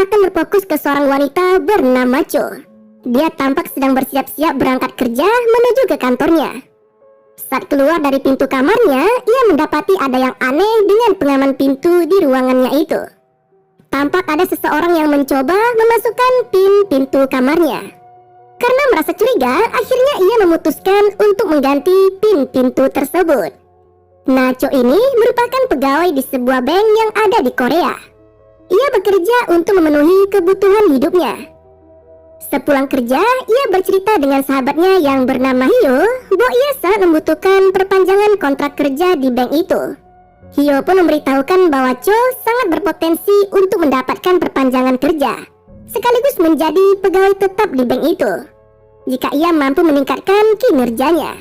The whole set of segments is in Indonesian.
akan berfokus ke seorang wanita bernama Cho. Dia tampak sedang bersiap-siap berangkat kerja menuju ke kantornya. Saat keluar dari pintu kamarnya, ia mendapati ada yang aneh dengan pengaman pintu di ruangannya itu. Tampak ada seseorang yang mencoba memasukkan pin pintu kamarnya. Karena merasa curiga, akhirnya ia memutuskan untuk mengganti pin pintu tersebut. Nah, Cho ini merupakan pegawai di sebuah bank yang ada di Korea. Ia bekerja untuk memenuhi kebutuhan hidupnya. Sepulang kerja, ia bercerita dengan sahabatnya yang bernama Hyo bahwa ia sangat membutuhkan perpanjangan kontrak kerja di bank itu. Hyo pun memberitahukan bahwa Cho sangat berpotensi untuk mendapatkan perpanjangan kerja, sekaligus menjadi pegawai tetap di bank itu, jika ia mampu meningkatkan kinerjanya.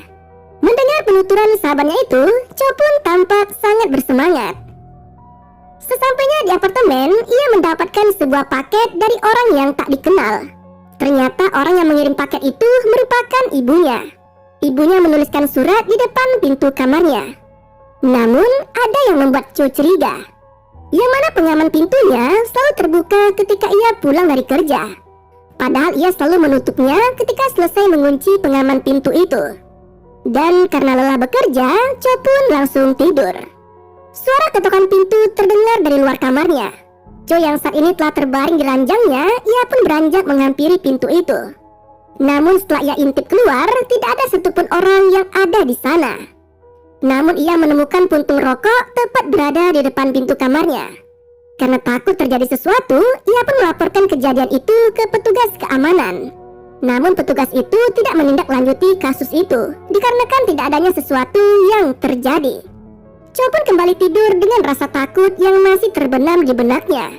Mendengar penuturan sahabatnya itu, Cho pun tampak sangat bersemangat. Sesampainya di apartemen, ia mendapatkan sebuah paket dari orang yang tak dikenal. Ternyata orang yang mengirim paket itu merupakan ibunya. Ibunya menuliskan surat di depan pintu kamarnya. Namun, ada yang membuat Cho curiga, yang mana pengaman pintunya selalu terbuka ketika ia pulang dari kerja. Padahal ia selalu menutupnya ketika selesai mengunci pengaman pintu itu. Dan karena lelah bekerja, Cho pun langsung tidur. Suara ketukan pintu terdengar dari luar kamarnya. Cho yang saat ini telah terbaring di ranjangnya, ia pun beranjak menghampiri pintu itu. Namun setelah ia intip keluar, tidak ada satupun orang yang ada di sana. Namun ia menemukan puntung rokok tepat berada di depan pintu kamarnya. Karena takut terjadi sesuatu, ia pun melaporkan kejadian itu ke petugas keamanan. Namun petugas itu tidak menindaklanjuti kasus itu, dikarenakan tidak adanya sesuatu yang terjadi. Cho pun kembali tidur dengan rasa takut yang masih terbenam di benaknya.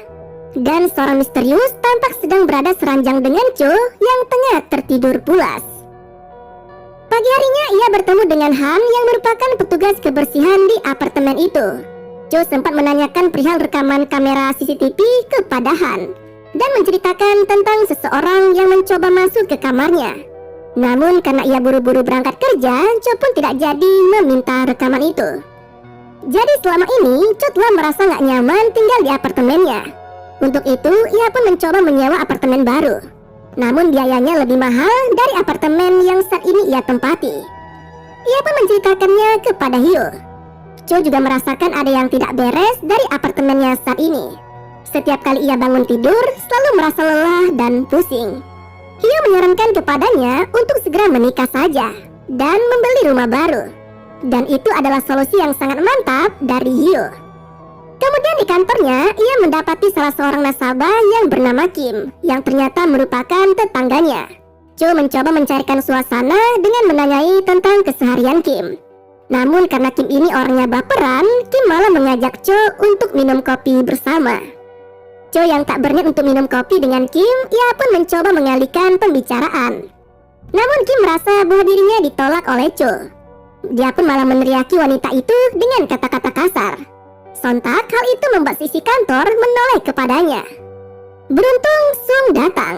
Dan seorang misterius tampak sedang berada seranjang dengan Cho yang tengah tertidur pulas. Pagi harinya ia bertemu dengan Han yang merupakan petugas kebersihan di apartemen itu. Cho sempat menanyakan perihal rekaman kamera CCTV kepada Han dan menceritakan tentang seseorang yang mencoba masuk ke kamarnya. Namun karena ia buru-buru berangkat kerja, Cho pun tidak jadi meminta rekaman itu. Jadi selama ini Cho telah merasa gak nyaman tinggal di apartemennya. Untuk itu ia pun mencoba menyewa apartemen baru. Namun biayanya lebih mahal dari apartemen yang saat ini ia tempati. Ia pun menceritakannya kepada Hyo. Cho juga merasakan ada yang tidak beres dari apartemennya saat ini. Setiap kali ia bangun tidur selalu merasa lelah dan pusing. Hyo menyarankan kepadanya untuk segera menikah saja dan membeli rumah baru. Dan itu adalah solusi yang sangat mantap dari Hyo. Kemudian di kantornya, ia mendapati salah seorang nasabah yang bernama Kim, yang ternyata merupakan tetangganya. Cho mencoba mencarikan suasana dengan menanyai tentang keseharian Kim. Namun karena Kim ini orangnya baperan, Kim malah mengajak Cho untuk minum kopi bersama. Cho yang tak berniat untuk minum kopi dengan Kim, ia pun mencoba mengalihkan pembicaraan. Namun Kim merasa bahwa dirinya ditolak oleh Cho. Dia pun malah meneriaki wanita itu dengan kata-kata kasar. Sontak hal itu membuat sisi kantor menoleh kepadanya. Beruntung Sung datang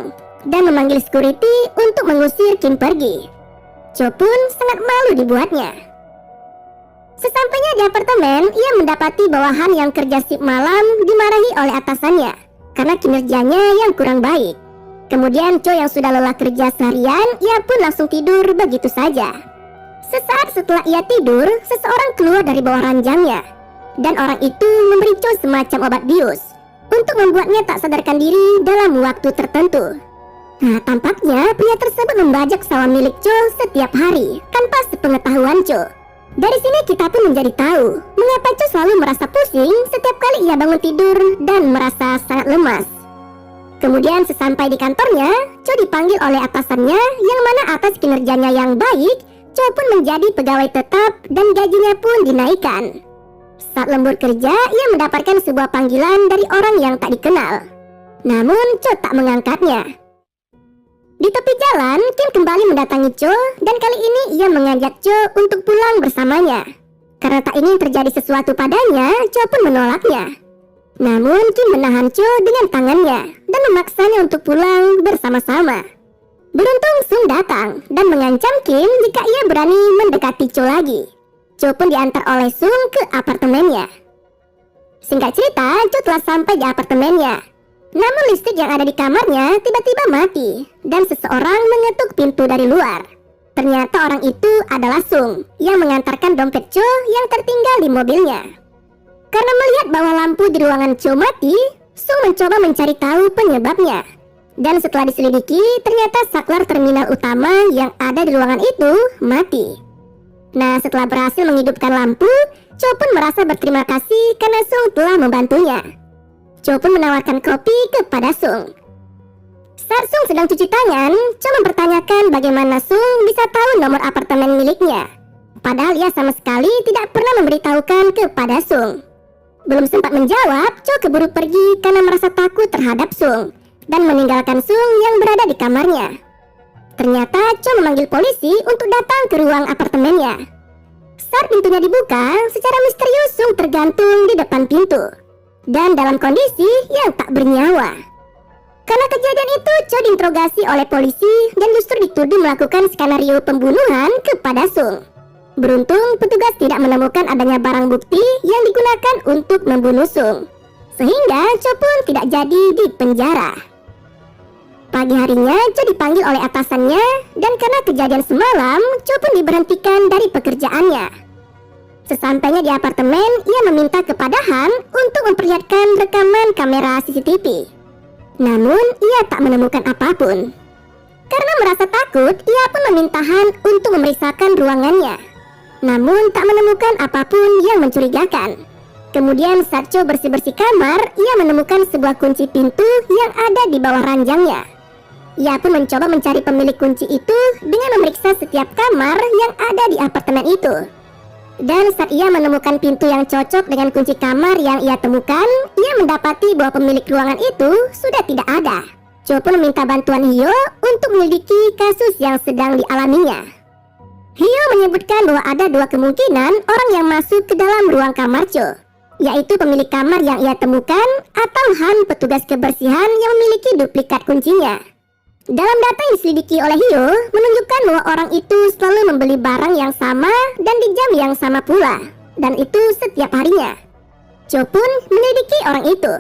dan memanggil security untuk mengusir Kim pergi. Cho pun sangat malu dibuatnya. Sesampainya di apartemen, ia mendapati bawahan yang kerja shift malam dimarahi oleh atasannya karena kinerjanya yang kurang baik. Kemudian Cho yang sudah lelah kerja seharian, ia pun langsung tidur begitu saja. Sesaat setelah ia tidur, seseorang keluar dari bawah ranjangnya. Dan orang itu memberi Cho semacam obat bius untuk membuatnya tak sadarkan diri dalam waktu tertentu. Nah, tampaknya pria tersebut membajak sawah milik Cho setiap hari tanpa sepengetahuan Cho. Dari sini kita pun menjadi tahu mengapa Cho selalu merasa pusing setiap kali ia bangun tidur dan merasa sangat lemas. Kemudian sesampai di kantornya, Cho dipanggil oleh atasannya yang mana atas kinerjanya yang baik, Cho pun menjadi pegawai tetap dan gajinya pun dinaikkan. Saat lembur kerja, ia mendapatkan sebuah panggilan dari orang yang tak dikenal. Namun Cho tak mengangkatnya. Di tepi jalan, Kim kembali mendatangi Cho dan kali ini ia mengajak Cho untuk pulang bersamanya. Karena tak ingin terjadi sesuatu padanya, Cho pun menolaknya. Namun Kim menahan Cho dengan tangannya dan memaksanya untuk pulang bersama-sama. Beruntung Sung datang dan mengancam Kim jika ia berani mendekati Cho lagi. Cho pun diantar oleh Sung ke apartemennya. Singkat cerita, Cho telah sampai di apartemennya. Namun listrik yang ada di kamarnya tiba-tiba mati dan seseorang mengetuk pintu dari luar. Ternyata orang itu adalah Sung yang mengantarkan dompet Cho yang tertinggal di mobilnya. Karena melihat bahwa lampu di ruangan Cho mati, Sung mencoba mencari tahu penyebabnya. Dan setelah diselidiki, ternyata saklar terminal utama yang ada di ruangan itu mati. Nah, setelah berhasil menghidupkan lampu, Cho pun merasa berterima kasih karena Sung telah membantunya. Cho pun menawarkan kopi kepada Sung. Saat Sung sedang cuci tangan, Cho mempertanyakan bagaimana Sung bisa tahu nomor apartemen miliknya. Padahal ia sama sekali tidak pernah memberitahukan kepada Sung. Belum sempat menjawab, Cho keburu pergi karena merasa takut terhadap Sung dan meninggalkan Sung yang berada di kamarnya. Ternyata Cho memanggil polisi untuk datang ke ruang apartemennya. Saat pintunya dibuka, secara misterius Sung tergantung di depan pintu dan dalam kondisi yang tak bernyawa. Karena kejadian itu, Cho diinterogasi oleh polisi dan justru dituduh melakukan skenario pembunuhan kepada Sung. Beruntung petugas tidak menemukan adanya barang bukti yang digunakan untuk membunuh Sung, sehingga Cho pun tidak jadi di penjara. Pagi harinya, Cho dipanggil oleh atasannya dan karena kejadian semalam, Cho pun diberhentikan dari pekerjaannya. Sesampainya di apartemen, ia meminta kepada Han untuk memperlihatkan rekaman kamera CCTV. Namun, ia tak menemukan apapun. Karena merasa takut, ia pun meminta Han untuk memeriksakan ruangannya. Namun, tak menemukan apapun yang mencurigakan. Kemudian saat Cho bersih-bersih kamar, ia menemukan sebuah kunci pintu yang ada di bawah ranjangnya. Ia pun mencoba mencari pemilik kunci itu dengan memeriksa setiap kamar yang ada di apartemen itu. Dan saat ia menemukan pintu yang cocok dengan kunci kamar yang ia temukan, ia mendapati bahwa pemilik ruangan itu sudah tidak ada. Cho pun meminta bantuan Hyo untuk menyelidiki kasus yang sedang dialaminya. Hyo menyebutkan bahwa ada dua kemungkinan orang yang masuk ke dalam ruang kamar Cho, yaitu pemilik kamar yang ia temukan atau Han, petugas kebersihan yang memiliki duplikat kuncinya. Dalam data yang diselidiki oleh Hyo menunjukkan bahwa orang itu selalu membeli barang yang sama dan di jam yang sama pula, dan itu setiap harinya. Cho pun menyelidiki orang itu.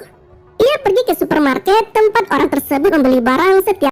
Ia pergi ke supermarket tempat orang tersebut membeli barang setiap